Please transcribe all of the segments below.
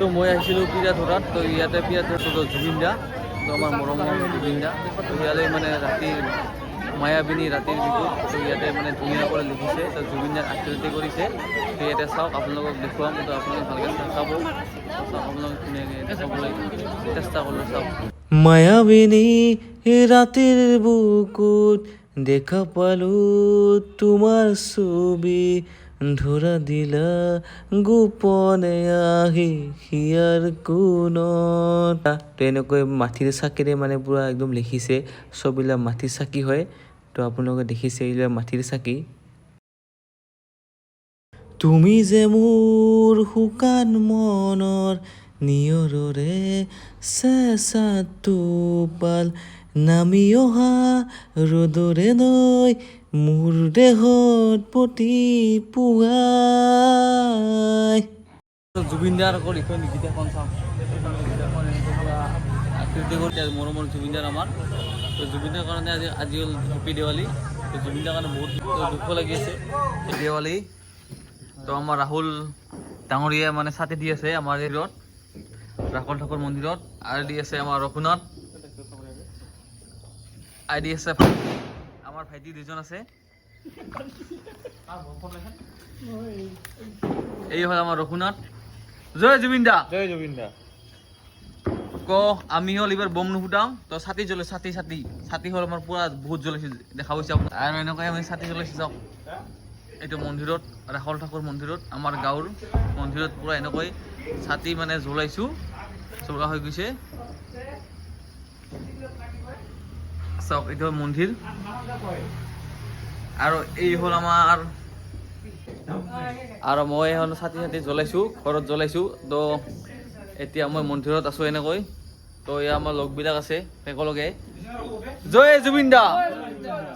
তো মই আহিছিলোঁ পিৰাধৰাত, তো ইয়াতে পিৰাধৰাত জুবিন দা, তো আমাৰ মৰমৰ জুবিন দা, তো ইয়াতে মানে ৰাতিৰ মায়াবিনী ৰাতিৰ বিহুত, তো ইয়াতে মানে ধুনীয়াকৈ লিখিছে, তো জুবিন দাৰ আকৃতি কৰিছে, তো ইয়াতে চাওক আপোনালোকক দেখুৱাম, তো আপোনালোকে ভালকৈ চাব, চাওক আপোনালোকে ধুনীয়াকৈ দেখাবলৈ চেষ্টা কৰিলোঁ, চাওক। মায়াবিনী ৰাতিৰ বুকুত দেখা পালোঁ তোমাৰ ছবি, ধৰা দিলা গোপনে আহি হিয়াৰ কোণত। তো এনেকৈ মাটিৰ চাকিৰে মানে পুৰা একদম লিখিছে, ছবিবিলাক মাটিৰ চাকি হয়, তো আপোনালোকে দেখিছে এইবিলাক মাটিৰ চাকি। তুমি যে মোৰ শুকান মনৰ নিয়ৰৰে চেঁচা টোপাল, নামি অহা ৰ'দৰে নৈ মোৰ দেহত প্ৰতি পুৱাই। জুবিন দাৰ আকৌ লিখন গীতাখন চাওঁ, আকৃতি কৰি মৰমৰ জুবিন দাৰ আমাৰ, তো জুবিন দাৰ কাৰণে আজি হ'ল হেপী দেৱালী, তো জুবিন দাৰ কাৰণে বহুত দুখ লাগি আছে দেৱালী। তো আমাৰ ৰাহুল ডাঙৰীয়াই মানে ছাতি দি আছে আমাৰ মন্দিৰত, ৰাহুল ঠাকুৰ মন্দিৰত, আৰু দি আছে আমাৰ ৰঘুনাথ, আই দি আছে আমাৰ ভাইটি দুজন আছে। এই হ'ল আমাৰ ৰঘুনাথ। জয় জুবিন দা, জয় জুবিন দা। ক আমি হ'ল এইবাৰ বম নুফুটাওঁ, তো ছাতি জ্বলে, ছাতি হ'ল আমাৰ পুৰা বহুত জ্বলাইছে, দেখা পাইছে আপোনাক, আৰু এনেকৈ আমি ছাতি জ্বলাইছে চাওক। এইটো মন্দিৰত, ৰাহুল ঠাকুৰ মন্দিৰত, আমাৰ গাঁৱৰ মন্দিৰত পুৰা এনেকৈ ছাতি মানে জ্বলাইছোঁ, জ্বলা হৈ গৈছে চাওক। এইটো মন্দিৰ, আৰু এই হ'ল আমাৰ, আৰু মই এখন ছাতি জ্বলাইছোঁ, ঘৰত জ্বলাইছোঁ। তো এতিয়া মই মন্দিৰত আছোঁ এনেকৈ, তো এয়া আমাৰ লগবিলাক আছে একেলগে। জয় জুবিন দা,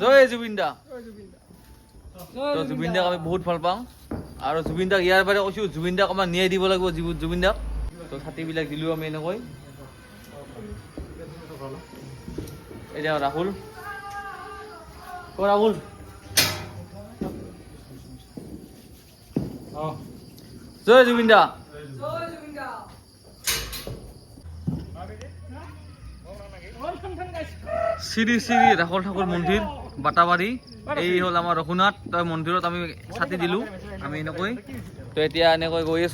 জয় জুবিন দা। তো জুবিন দাক আমি বহুত ভাল পাওঁ, আৰু জুবিন দাক ইয়াৰ বাৰে কৈছোঁ, জুবিন দাক আমাৰ ন্যায় দিব লাগিব, জুবিন দাক। তো ছাতিবিলাক দিলোঁ আমি এনেকৈ। এতিয়া ৰাহুল, ৰাহুল জয় জুবিন দা। শ্ৰী শ্ৰী ৰাহুল ঠাকুৰ মন্দিৰ, বাটাবাৰী। এই হ'ল আমাৰ ৰঘুনাথ, তই মন্দিৰত আমি ছাতি দিলোঁ আমি এনেকৈ। তো এতিয়া এনেকৈ গৈ আছোঁ।